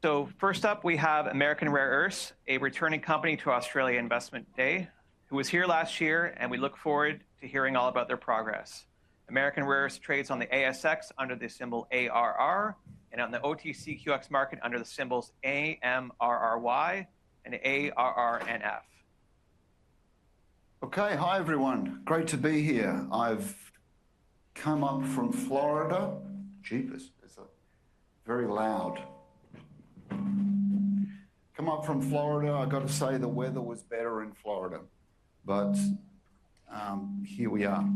So first up, we have American Rare Earths, a returning company to Australia Investment Day, who was here last year, and we look forward to hearing all about their progress. American Rare Earths trades on the ASX under the symbol ARR, and on the OTCQX market under the symbols AMRRY and ARRNF. Okay, hi everyone. Great to be here. I've come up from Florida. Jeepers, it's very loud. Come up from Florida. I got to say the weather was better in Florida, but here we are.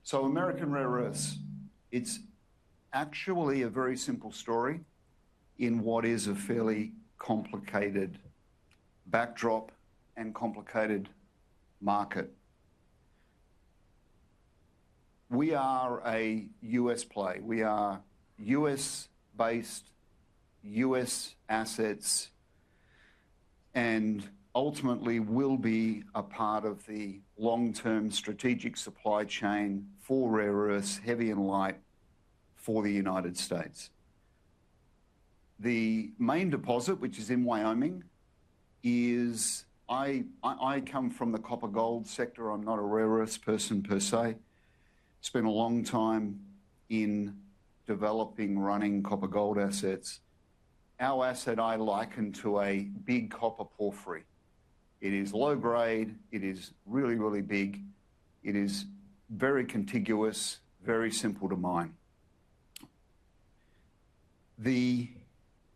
So American Rare Earths, it's actually a very simple story in what is a fairly complicated backdrop and complicated market. We are a US play. We are US based, US assets, and ultimately will be a part of the long-term strategic supply chain for rare earths, heavy and light, for the United States. The main deposit, which is in Wyoming, is, I come from the copper gold sector. I'm not a rare earths person per se. Spent a long time in developing, running copper gold assets. Our asset I liken to a big copper porphyry. It is low grade, it is really, really big, it is very contiguous, very simple to mine. The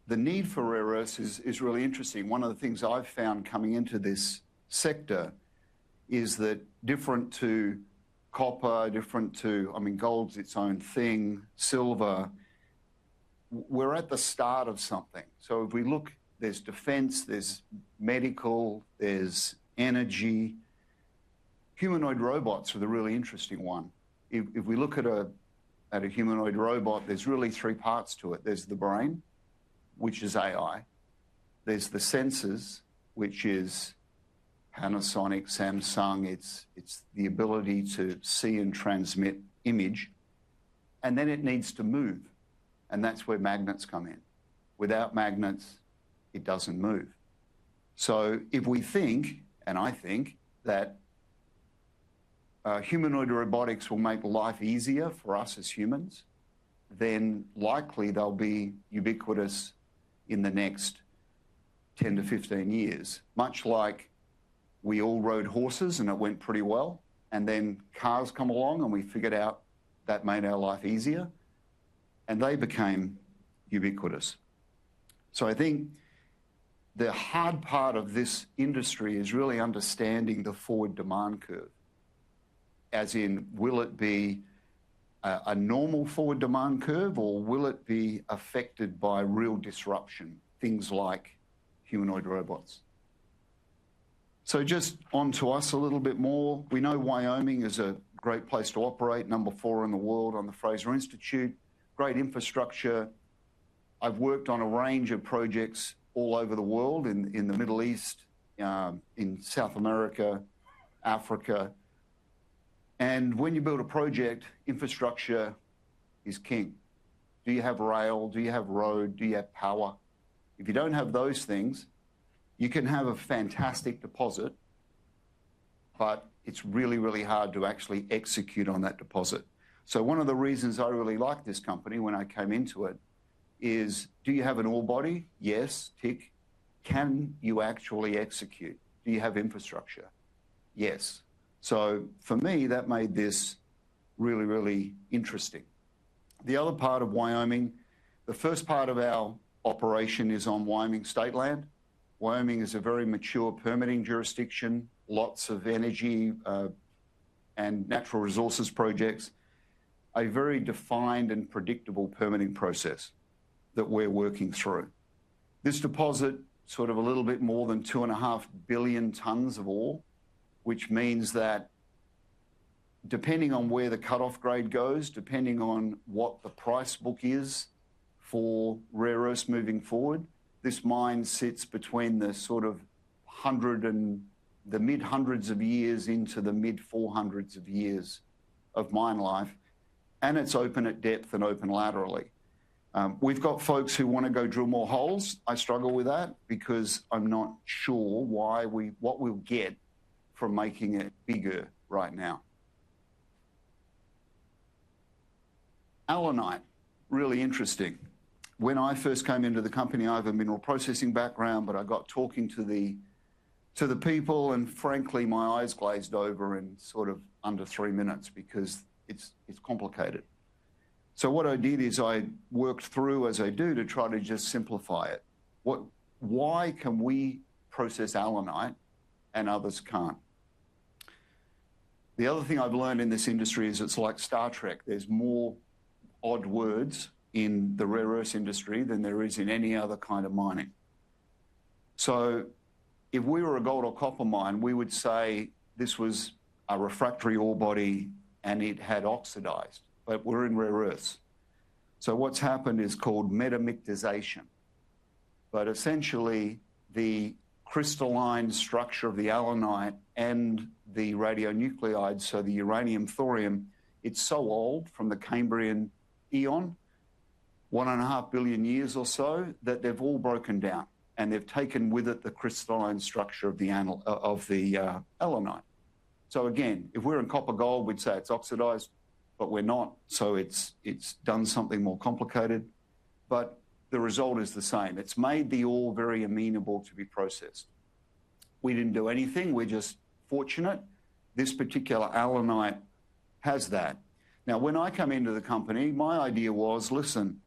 need for rare earths is really interesting. One of the things I've found coming into this sector is that different to copper, gold's its own thing, silver, we're at the start of something. So if we look, there's defense, there's medical, there's energy. Humanoid robots are the really interesting one. If we look at a humanoid robot, there's really three parts to it. There's the brain, which is AI. There's the sensors, which is Panasonic, Samsung. It's the ability to see and transmit image. And then it needs to move. And that's where magnets come in. Without magnets, it doesn't move. So if we think, and I think, that humanoid robotics will make life easier for us as humans, then likely they'll be ubiquitous in the next 10 to 15 years. Much like we all rode horses and it went pretty well, and then cars come along and we figured out that made our life easier, and they became ubiquitous. So I think the hard part of this industry is really understanding the forward demand curve. As in, will it be a normal forward demand curve, or will it be affected by real disruption, things like humanoid robots? So just on to us a little bit more. We know Wyoming is a great place to operate, number 4 in the world on the Fraser Institute. Great infrastructure. I've worked on a range of projects all over the world, in the Middle East, in South America, Africa. And when you build a project, infrastructure is king. Do you have rail? Do you have road? Do you have power? If you don't have those things, you can have a fantastic deposit, but it's really, really hard to actually execute on that deposit. So one of the reasons I really liked this company when I came into it is, do you have an ore body? Yes, tick. Can you actually execute? Do you have infrastructure? Yes. So for me, that made this really, really interesting. The other part of Wyoming, the first part of our operation is on Wyoming state land. Wyoming is a very mature permitting jurisdiction, lots of energy and natural resources projects, a very defined and predictable permitting process that we're working through. This deposit, sort of a little bit more than 2.5 billion tons of ore, which means that depending on where the cutoff grade goes, depending on what the price book is for rare earths moving forward, this mine sits between the sort of the mid hundreds of years into the mid 400s of years of mine life, and it's open at depth and open laterally. We've got folks who want to go drill more holes. I struggle with that because I'm not sure what we'll get from making it bigger right now. Allanite, really interesting. When I first came into the company, I have a mineral processing background, but I got talking to the people, and frankly, my eyes glazed over in sort of under 3 minutes because it's complicated. So what I did is I worked through, as I do, to try to just simplify it. Why can we process allanite and others can't? The other thing I've learned in this industry is it's like Star Trek. There's more odd words in the rare earths industry than there is in any other kind of mining. So if we were a gold or copper mine, we would say this was a refractory ore body and it had oxidized, but we're in rare earths. So what's happened is called metamictization. But essentially, the crystalline structure of the allanite and the radionuclides, so the uranium, thorium, it's so old from the Cambrian eon, 1.5 billion years or so, that they've all broken down, and they've taken with it the crystalline structure of the allanite. So again, if we're in copper gold, we'd say it's oxidized, but we're not, so it's done something more complicated. But the result is the same. It's made the ore very amenable to be processed. We didn't do anything. We're just fortunate. This particular allanite has that. Now, when I come into the company, my idea was, listen,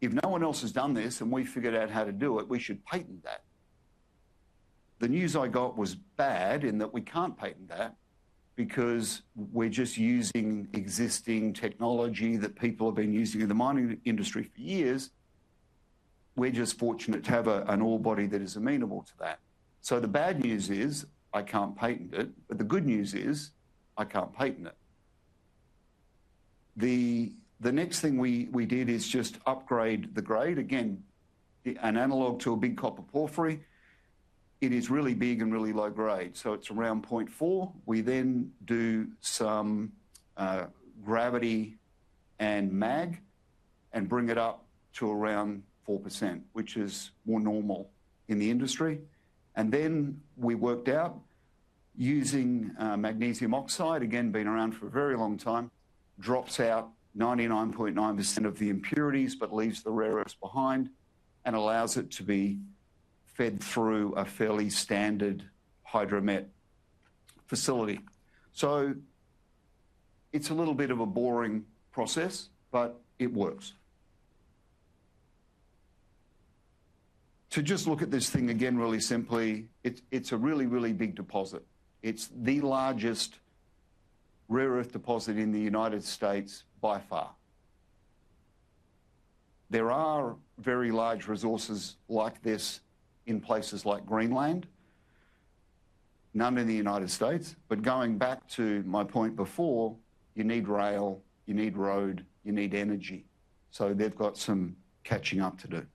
if no one else has done this and we figured out how to do it, we should patent that. The news I got was bad in that we can't patent that because we're just using existing technology that people have been using in the mining industry for years. We're just fortunate to have an ore body that is amenable to that. So the bad news is I can't patent it, but the good news is I can't patent it. The next thing we did is just upgrade the grade. Again, an analog to a big copper porphyry. It is really big and really low grade, so it's around 0.4. We then do some gravity and mag and bring it up to around 4%, which is more normal in the industry. And then we worked out using magnesium oxide, again, been around for a very long time, drops out 99.9% of the impurities, but leaves the rare earths behind and allows it to be fed through a fairly standard hydromet facility. So it's a little bit of a boring process, but it works. To just look at this thing again really simply, it's a really, really big deposit. It's the largest rare earth deposit in the United States by far. There are very large resources like this in places like Greenland, none in the United States. But going back to my point before, you need rail, you need road, you need energy. So they've got some catching up to do.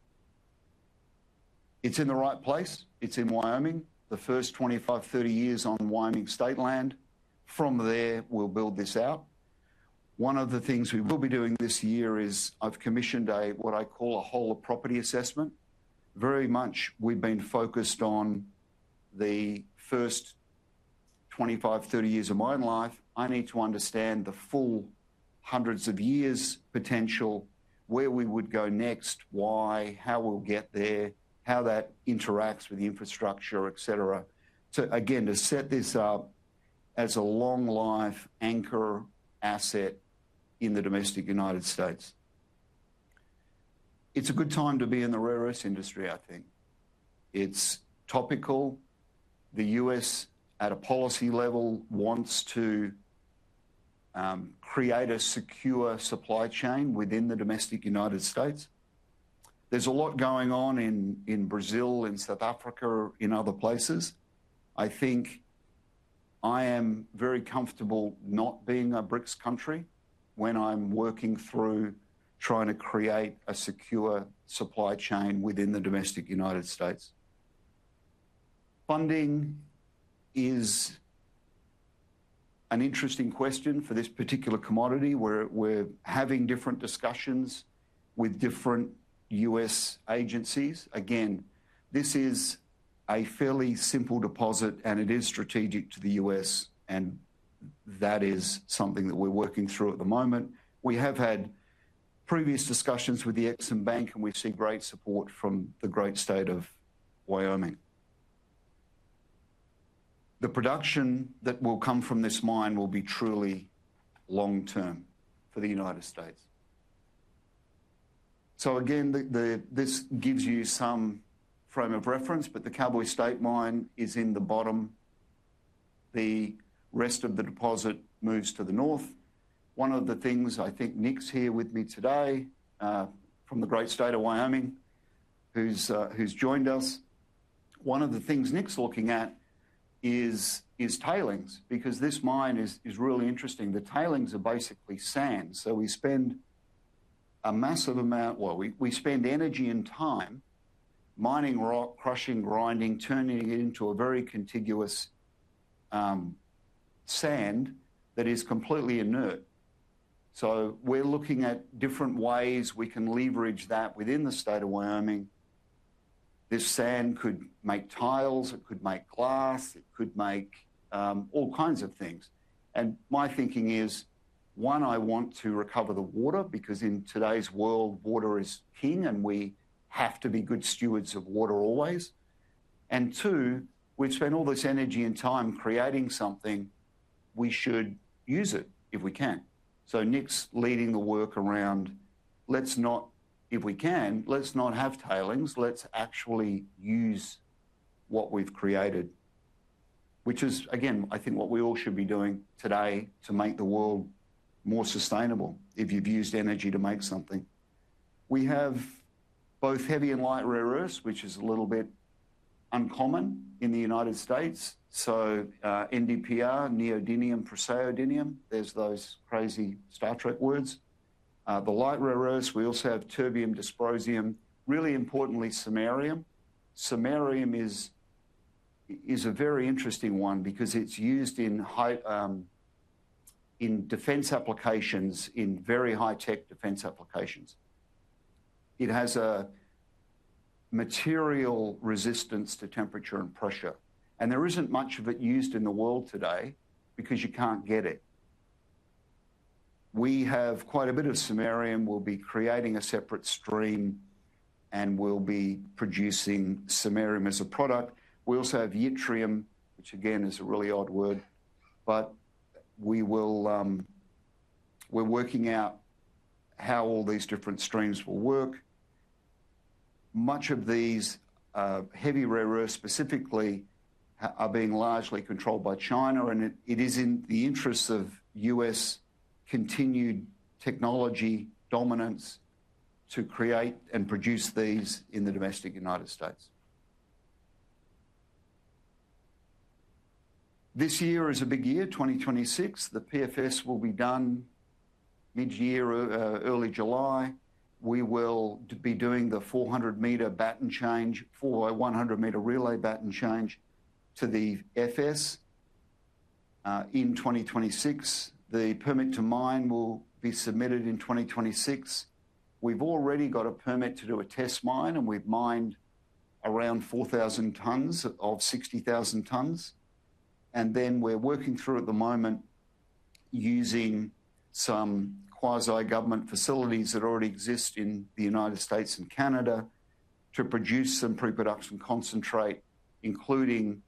It's in the right place. It's in Wyoming. The first 25, 30 years on Wyoming state land. From there, we'll build this out. One of the things we will be doing this year is I've commissioned what I call a whole of property assessment. Very much we've been focused on the first 25, 30 years of mine life. I need to understand the full hundreds of years potential, where we would go next, why, how we'll get there, how that interacts with the infrastructure, et cetera. So again, to set this up as a long life anchor asset in the domestic United States. It's a good time to be in the rare earths industry, I think. It's topical. The US at a policy level wants to create a secure supply chain within the domestic United States. There's a lot going on in Brazil, in South Africa, in other places. I think I am very comfortable not being a BRICS country when I'm working through trying to create a secure supply chain within the domestic United States. Funding is an interesting question for this particular commodity. We're having different discussions with different US agencies. Again, this is a fairly simple deposit and it is strategic to the US, and that is something that we're working through at the moment. We have had previous discussions with the Exim Bank and we see great support from the great state of Wyoming. The production that will come from this mine will be truly long-term for the United States. So again, this gives you some frame of reference, but the Cowboy State Mine is in the bottom. The rest of the deposit moves to the north. One of the things, I think Nick's here with me today from the great state of Wyoming, who's joined us. One of the things Nick's looking at is tailings, because this mine is really interesting. The tailings are basically sand. So we spend a massive amount, we spend energy and time mining rock, crushing, grinding, turning it into a very contiguous sand that is completely inert. So we're looking at different ways we can leverage that within the state of Wyoming. This sand could make tiles, it could make glass, it could make all kinds of things. And my thinking is, one, I want to recover the water, because in today's world, water is king and we have to be good stewards of water always. And two, we've spent all this energy and time creating something, we should use it if we can. So Nick's leading the work around, let's not, if we can, let's not have tailings, let's actually use what we've created, which is, again, I think what we all should be doing today to make the world more sustainable if you've used energy to make something. We have both heavy and light rare earths, which is a little bit uncommon in the United States. So NdPr, neodymium, praseodymium, there's those crazy Star Trek words. The light rare earths, we also have terbium, dysprosium, really importantly, samarium. Samarium is a very interesting one because it's used in defense applications, in very high-tech defense applications. It has a material resistance to temperature and pressure. And there isn't much of it used in the world today because you can't get it. We have quite a bit of samarium. We'll be creating a separate stream and we'll be producing samarium as a product. We also have yttrium, which again is a really odd word, but we will, we're working out how all these different streams will work. Much of these heavy rare earths specifically are being largely controlled by China, and it is in the interests of US continued technology dominance to create and produce these in the domestic United States. This year is a big year, 2026. The PFS will be done mid-year, early July. We will be doing the 400-metre baton change, 4 by 100-metre relay baton change to the FS in 2026. The permit to mine will be submitted in 2026. We've already got a permit to do a test mine, and we've mined around 4,000 tonnes of 60,000 tonnes. And then we're working through at the moment using some quasi-government facilities that already exist in the United States and Canada to produce some pre-production concentrate, including,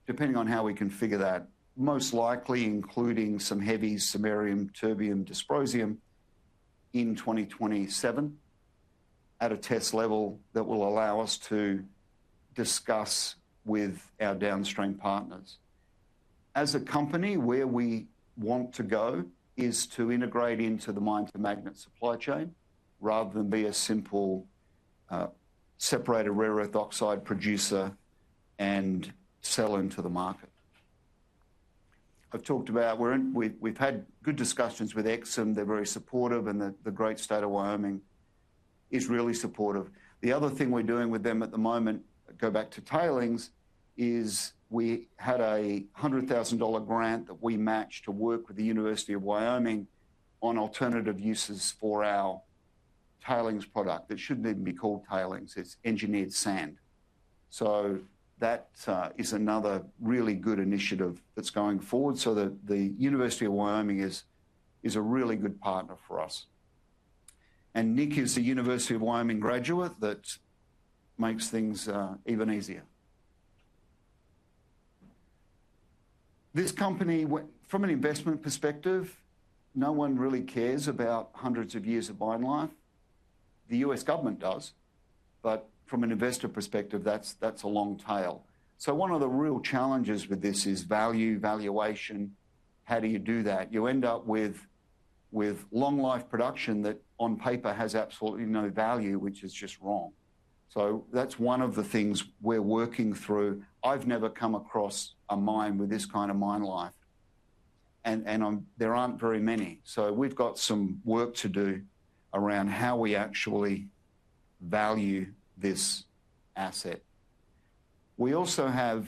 depending on how we can figure that, most likely including some heavies, samarium, terbium, dysprosium, in 2027 at a test level that will allow us to discuss with our downstream partners. As a company, where we want to go is to integrate into the mine-to-magnet supply chain rather than be a simple separated rare earth oxide producer and sell into the market. I've talked about, we've had good discussions with Exim. They're very supportive, and the great state of Wyoming is really supportive. The other thing we're doing with them at the moment, go back to tailings, is we had a $100,000 grant that we matched to work with the University of Wyoming on alternative uses for our tailings product that shouldn't even be called tailings. It's engineered sand. So that is another really good initiative that's going forward. So the University of Wyoming is a really good partner for us. And Nick is a University of Wyoming graduate that makes things even easier. This company, from an investment perspective, no one really cares about hundreds of years of mine life. The US government does, but from an investor perspective, that's a long tail. So one of the real challenges with this is valuation. How do you do that? You end up with long life production that on paper has absolutely no value, which is just wrong. So that's one of the things we're working through. I've never come across a mine with this kind of mine life. And there aren't very many. So we've got some work to do around how we actually value this asset. We also have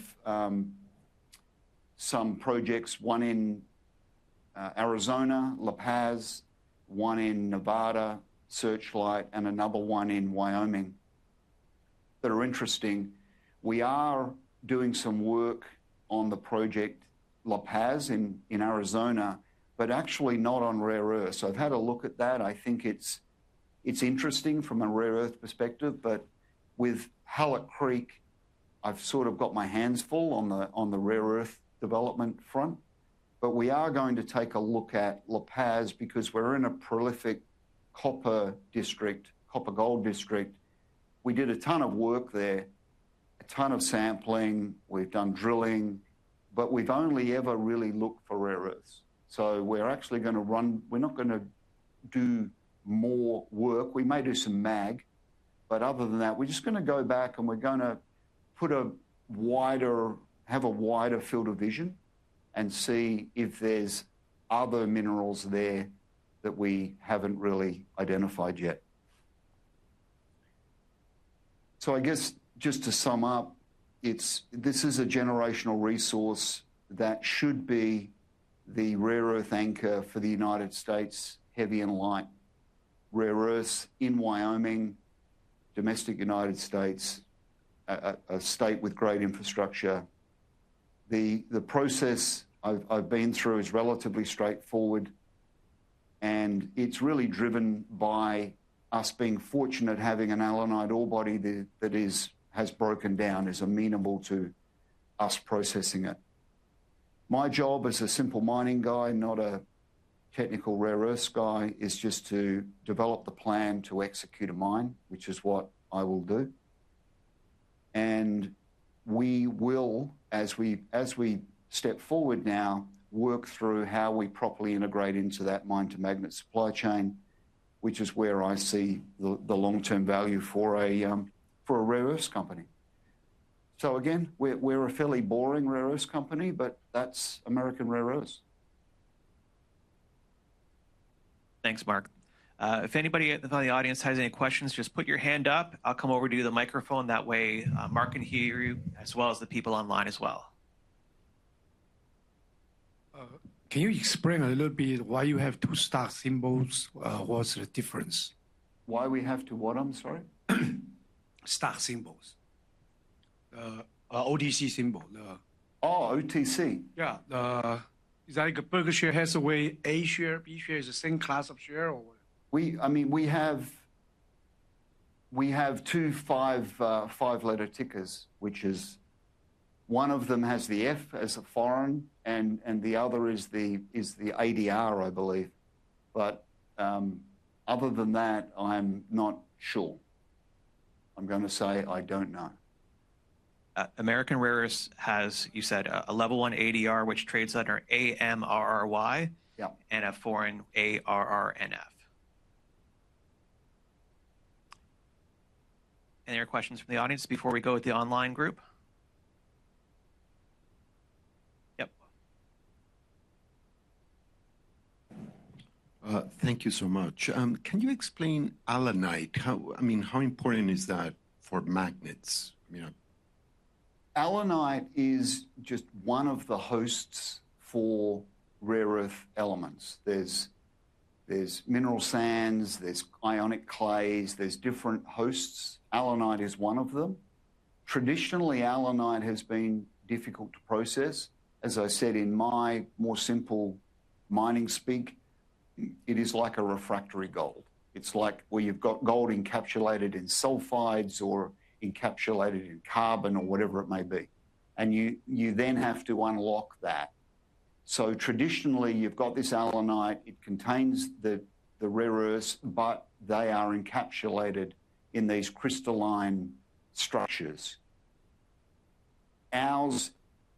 some projects, one in Arizona, La Paz, one in Nevada, Searchlight, and another one in Wyoming that are interesting. We are doing some work on the project La Paz in Arizona, but actually not on rare earths. So I've had a look at that. I think it's interesting from a rare earth perspective, but with Halleck Creek, I've sort of got my hands full on the rare earth development front. But we are going to take a look at La Paz because we're in a prolific copper district, copper gold district. We did a ton of work there, a ton of sampling, we've done drilling, but we've only ever really looked for rare earths. So we're actually going to we're not going to do more work. We may do some mag, but other than that, we're just going to go back and we're going to put have a wider field of vision and see if there's other minerals there that we haven't really identified yet. So I guess just to sum up, this is a generational resource that should be the rare earth anchor for the United States, heavy and light rare earths in Wyoming, domestic United States, a state with great infrastructure. The process I've been through is relatively straightforward, and it's really driven by us being fortunate having an allanite ore body that has broken down, is amenable to us processing it. My job as a simple mining guy, not a technical rare earths guy, is just to develop the plan to execute a mine, which is what I will do. And we will, as we step forward now, work through how we properly integrate into that mine to magnet supply chain, which is where I see the long-term value for a rare earths company. So again, we're a fairly boring rare earths company, but that's American Rare Earths. Thanks, Mark. If anybody from the audience has any questions, just put your hand up. I'll come over to the microphone. That way Mark can hear you as well as the people online as well. Can you explain a little bit why you have two stock symbols? What's the difference? Why we have to what, I'm sorry? Stock symbols. OTC symbol. OTC. Yeah. Is that like a Berkshire Hathaway A share, B share is the same class of share? Or what? We have two five-letter tickers, which is one of them has the F as a foreign, and the other is the ADR, I believe. But other than that, I'm not sure. I'm going to say I don't know. American Rare Earths has, you said, a level 1 ADR, which trades under AMRRY, yeah, and a foreign ARRNF. Any other questions from the audience before we go with the online group? Yep. Thank you so much. Can you explain allanite? How important is that for magnets? Allanite is just one of the hosts for rare earth elements. There's There's mineral sands, there's ionic clays, there's different hosts. Allanite is one of them. Traditionally, allanite has been difficult to process. As I said, in my more simple mining speak, it is like a refractory gold. It's like where you've got gold encapsulated in sulfides or encapsulated in carbon or whatever it may be. And you then have to unlock that. So traditionally, you've got this allanite. It contains the rare earths, but they are encapsulated in these crystalline structures. Ours,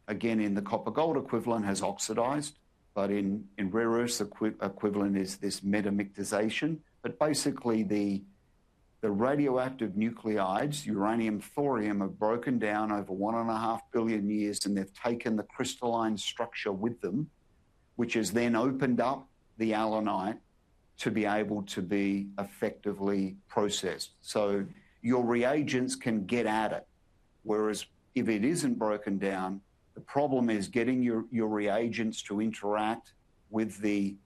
again, in the copper-gold equivalent, has oxidized, but in rare earths equivalent is this metamictization. But basically, the radioactive nuclides, uranium, thorium, have broken down over 1.5 billion years, and they've taken the crystalline structure with them, which has then opened up the allanite to be able to be effectively processed. So your reagents can get at it, whereas if it isn't broken down, the problem is getting your reagents to interact with the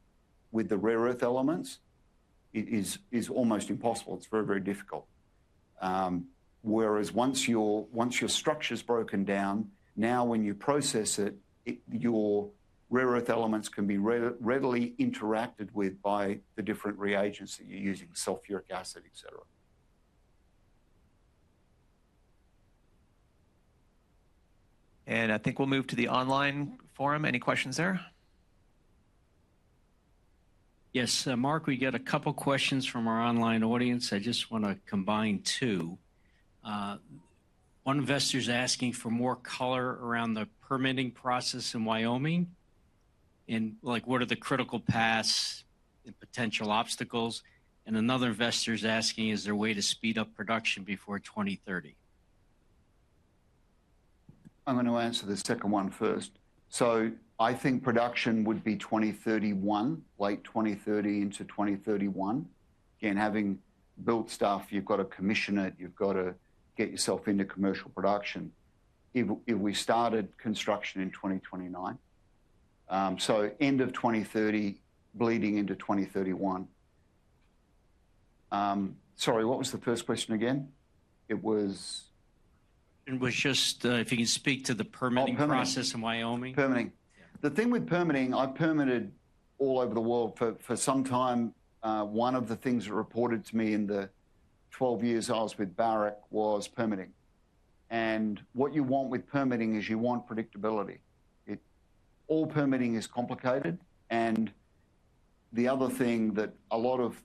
rare earth elements is almost impossible. It's very, very difficult. Whereas once your structure's broken down, now when you process it, your rare earth elements can be readily interacted with by the different reagents that you're using, sulfuric acid, et cetera. And I think we'll move to the online forum. Any questions there? Yes, Mark, we get a couple questions from our online audience. I just want to combine two. One investor is asking for more color around the permitting process in Wyoming, and like what are the critical paths and potential obstacles? And another investor is asking, is there a way to speed up production before 2030? I'm going to answer the second one first. So I think production would be 2031, late 2030 into 2031. Again, having built stuff, you've got to commission it, you've got to get yourself into commercial production. If we started construction in 2029, so end of 2030, bleeding into 2031. Sorry, what was the first question again? It was just if you can speak to the permitting process in Wyoming. Permitting. The thing with permitting, I permitted all over the world for some time. One of the things that reported to me in the 12 years I was with Barrick was permitting. And what you want with permitting is you want predictability. All permitting is complicated. And the other thing that a lot of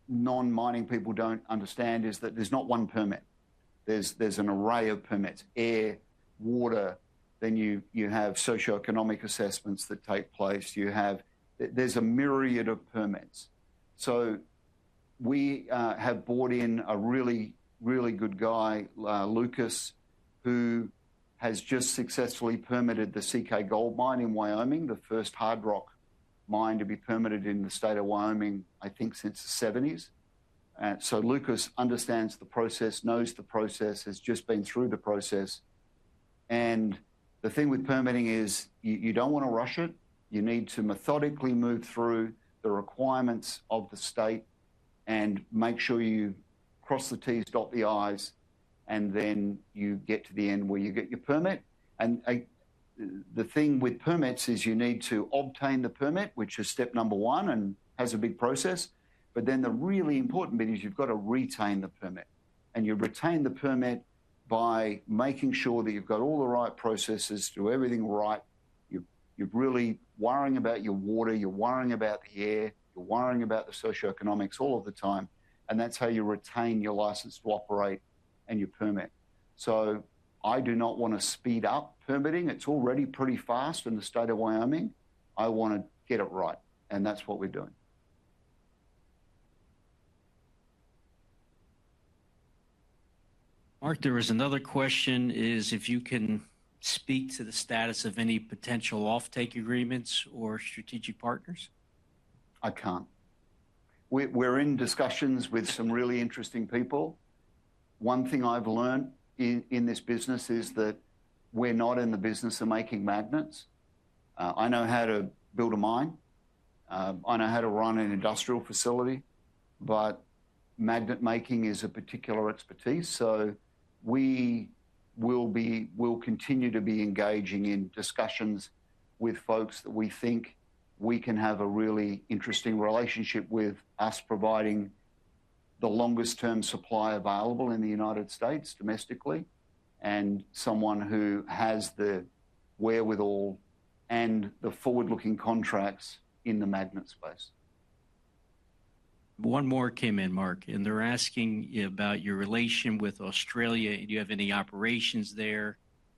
non-mining people don't understand is that there's not one permit. There's an array of permits, air, water, then you have socioeconomic assessments that take place. There's a myriad of permits. So we have brought in a really, really good guy, Lucas, who has just successfully permitted the CK Gold Mine in Wyoming, the first hard rock mine to be permitted in the state of Wyoming, I think, since the 70s. So Lucas understands the process, knows the process, has just been through the process. And the thing with permitting is you don't want to rush it. You need to methodically move through the requirements of the state and make sure you cross the T's, dot the I's, and then you get to the end where you get your permit. And the thing with permits is you need to obtain the permit, which is step number one and has a big process. But then the really important bit is you've got to retain the permit. And you retain the permit by making sure that you've got all the right processes, do everything right. You're really worrying about your water, you're worrying about the air, you're worrying about the socioeconomics all of the time. And that's how you retain your license to operate and your permit. So I do not want to speed up permitting. It's already pretty fast in the state of Wyoming. I want to get it right. And that's what we're doing. Mark, there was another question, is if you can speak to the status of any potential offtake agreements or strategic partners? I can't. We're in discussions with some really interesting people. One thing I've learned in this business is that we're not in the business of making magnets. I know how to build a mine. I know how to run an industrial facility, but magnet making is a particular expertise. So we will continue to be engaging in discussions with folks that we think we can have a really interesting relationship with, us providing the longest term supply available in the United States domestically, and someone who has the wherewithal and the forward-looking contracts in the magnet space. One more came in, Mark, and they're asking about your relation with Australia. Do you have any operations there,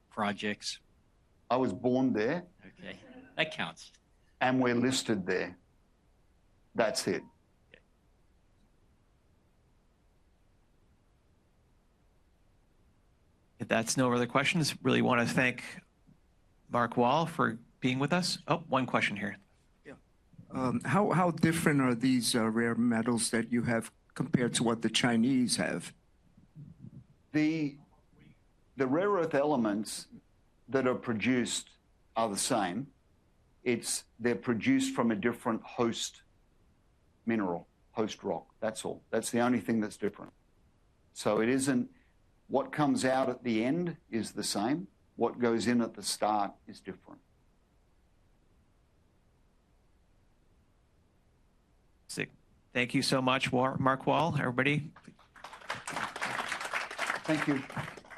projects? I was born there. Okay, that counts. And we're listed there. That's it. If that's no other questions, really want to thank Mark Wall for being with us. Oh, one question here. How different are these rare metals that you have compared to what the Chinese have? The rare earth elements that are produced are the same. They're produced from a different host mineral, host rock. That's all. That's the only thing that's different. So it isn't, what comes out at the end is the same. What goes in at the start is different. Thank you so much, Mark Wall. Everybody. Thank you.